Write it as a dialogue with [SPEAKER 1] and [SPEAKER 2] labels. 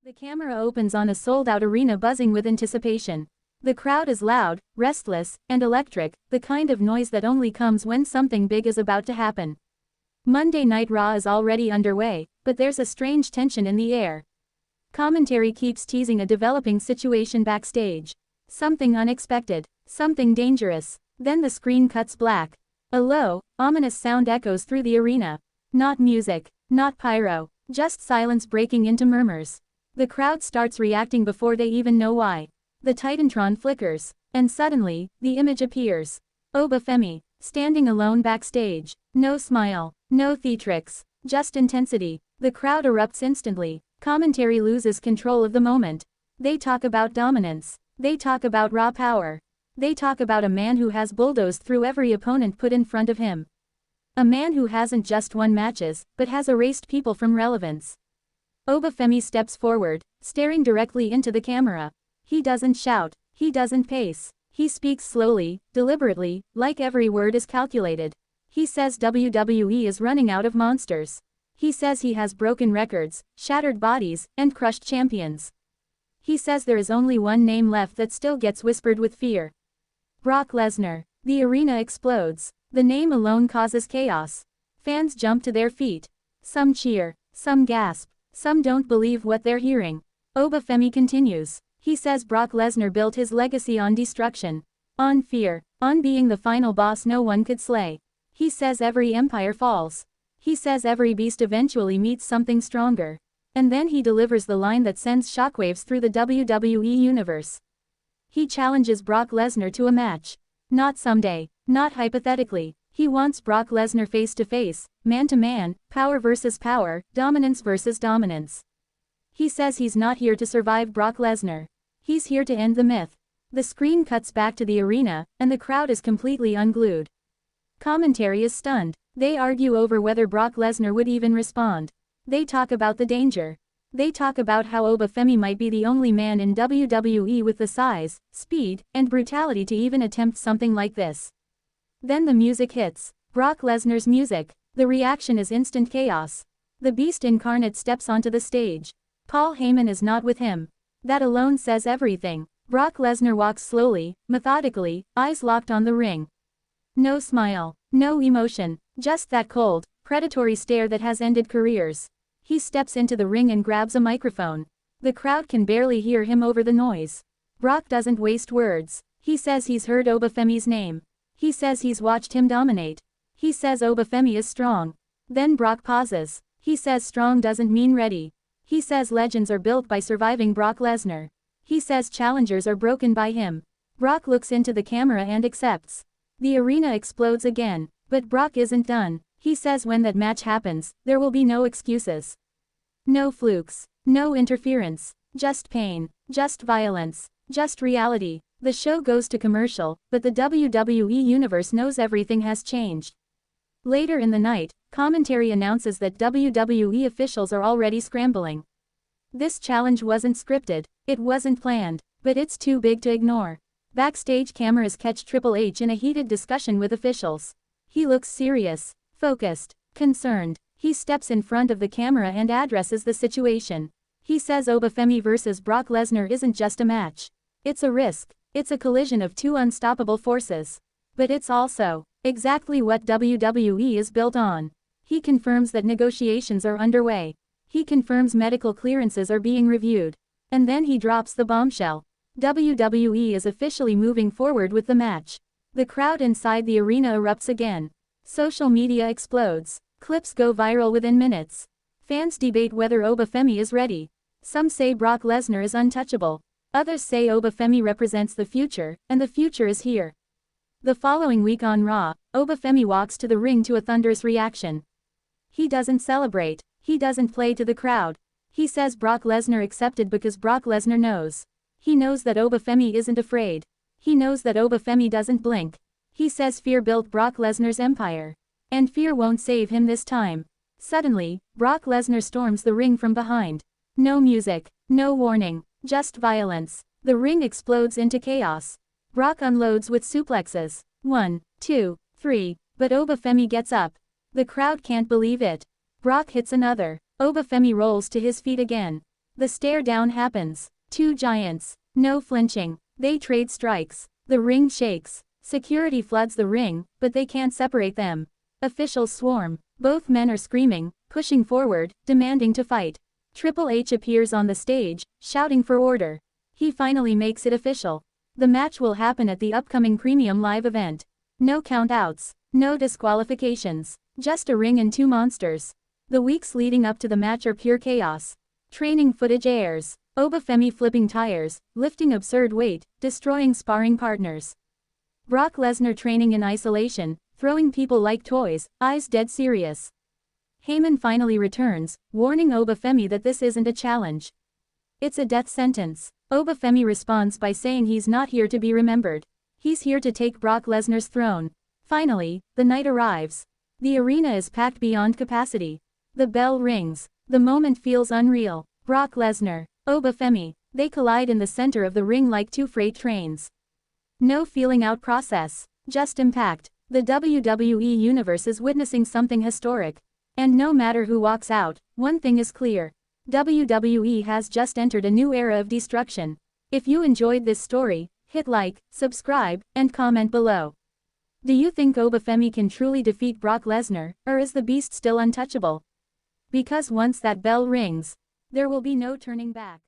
[SPEAKER 1] The camera opens on a sold-out arena buzzing with anticipation. The crowd is loud, restless, and electric, the kind of noise that only comes when something big is about to happen. Monday Night Raw is already underway, but there's a strange tension in the air. Commentary keeps teasing a developing situation backstage. Something unexpected, something dangerous. Then the screen cuts black. A low, ominous sound echoes through the arena. Not music, not pyro, just silence breaking into murmurs. The crowd starts reacting before they even know why. The Titantron flickers, and suddenly, the image appears. Femi, standing alone backstage. No smile, no theatrics, just intensity. The crowd erupts instantly. Commentary loses control of the moment. They talk about dominance. They talk about raw power. They talk about a man who has bulldozed through every opponent put in front of him. A man who hasn't just won matches, but has erased people from relevance. Femi steps forward, staring directly into the camera. He doesn't shout, he doesn't pace. He speaks slowly, deliberately, like every word is calculated. He says WWE is running out of monsters. He says he has broken records, shattered bodies, and crushed champions. He says there is only one name left that still gets whispered with fear. Brock Lesnar. The arena explodes. The name alone causes chaos. Fans jump to their feet. Some cheer, some gasp, some don't believe what they're hearing. Femi continues. He says Brock Lesnar built his legacy on destruction, on fear, on being the final boss no one could slay. He says every empire falls. He says every beast eventually meets something stronger. And then he delivers the line that sends shockwaves through the WWE universe. He challenges Brock Lesnar to a match. Not someday, not hypothetically. He wants Brock Lesnar face to face, man to man, power versus power, dominance versus dominance. He says he's not here to survive Brock Lesnar. He's here to end the myth. The screen cuts back to the arena, and the crowd is completely unglued. Commentary is stunned. They argue over whether Brock Lesnar would even respond. They talk about the danger. They talk about how Femi might be the only man in WWE with the size, speed, and brutality to even attempt something like this. Then the music hits. Brock Lesnar's music. The reaction is instant chaos. The Beast incarnate steps onto the stage. Paul Heyman is not with him. That alone says everything. Brock Lesnar walks slowly, methodically, eyes locked on the ring. No smile, no emotion, just that cold, predatory stare that has ended careers. He steps into the ring and grabs a microphone. The crowd can barely hear him over the noise. Brock doesn't waste words. He says he's heard Femi's name. He says he's watched him dominate. He says Femi is strong. Then Brock pauses. He says strong doesn't mean ready. He says legends are built by surviving Brock Lesnar. He says challengers are broken by him. Brock looks into the camera and accepts. The arena explodes again, but Brock isn't done. He says when that match happens, there will be no excuses. No flukes, no interference, just pain, just violence, just reality. The show goes to commercial, but the WWE universe knows everything has changed. Later in the night, commentary announces that WWE officials are already scrambling. This challenge wasn't scripted, it wasn't planned, but it's too big to ignore. Backstage cameras catch Triple H in a heated discussion with officials. He looks serious, focused, concerned. He steps in front of the camera and addresses the situation. He says Femi versus Brock Lesnar isn't just a match. It's a risk. It's a collision of two unstoppable forces. But it's also exactly what WWE is built on. He confirms that negotiations are underway. He confirms medical clearances are being reviewed. And then he drops the bombshell. WWE is officially moving forward with the match. The crowd inside the arena erupts again. Social media explodes. Clips go viral within minutes. Fans debate whether Femi is ready. Some say Brock Lesnar is untouchable. Others say Femi represents the future, and the future is here. The following week on Raw, Femi walks to the ring to a thunderous reaction. He doesn't celebrate. He doesn't play to the crowd. He says Brock Lesnar accepted because Brock Lesnar knows. He knows that Femi isn't afraid. He knows that Femi doesn't blink. He says fear built Brock Lesnar's empire. And fear won't save him this time. Suddenly, Brock Lesnar storms the ring from behind. No music, no warning, just violence. The ring explodes into chaos. Brock unloads with suplexes. 1, 2, 3, but Femi gets up. The crowd can't believe it. Brock hits another. Femi rolls to his feet again. The stare down happens. Two giants. No flinching. They trade strikes. The ring shakes. Security floods the ring, but they can't separate them. Officials swarm. Both men are screaming, pushing forward, demanding to fight. Triple H appears on the stage, shouting for order. He finally makes it official. The match will happen at the upcoming Premium Live event. No countouts. No disqualifications. Just a ring and two monsters. The weeks leading up to the match are pure chaos. Training footage airs. Femi flipping tires, lifting absurd weight, destroying sparring partners. Brock Lesnar training in isolation, throwing people like toys, eyes dead serious. Heyman finally returns, warning Femi that this isn't a challenge. It's a death sentence. Femi responds by saying he's not here to be remembered. He's here to take Brock Lesnar's throne. Finally, the night arrives. The arena is packed beyond capacity. The bell rings. The moment feels unreal. Brock Lesnar, Femi, they collide in the center of the ring like two freight trains. No feeling out process, just impact. The WWE Universe is witnessing something historic. And no matter who walks out, one thing is clear. WWE has just entered a new era of destruction. If you enjoyed this story, hit like, subscribe, and comment below. Do you think Femi can truly defeat Brock Lesnar, or is the beast still untouchable? Because once that bell rings, there will be no turning back.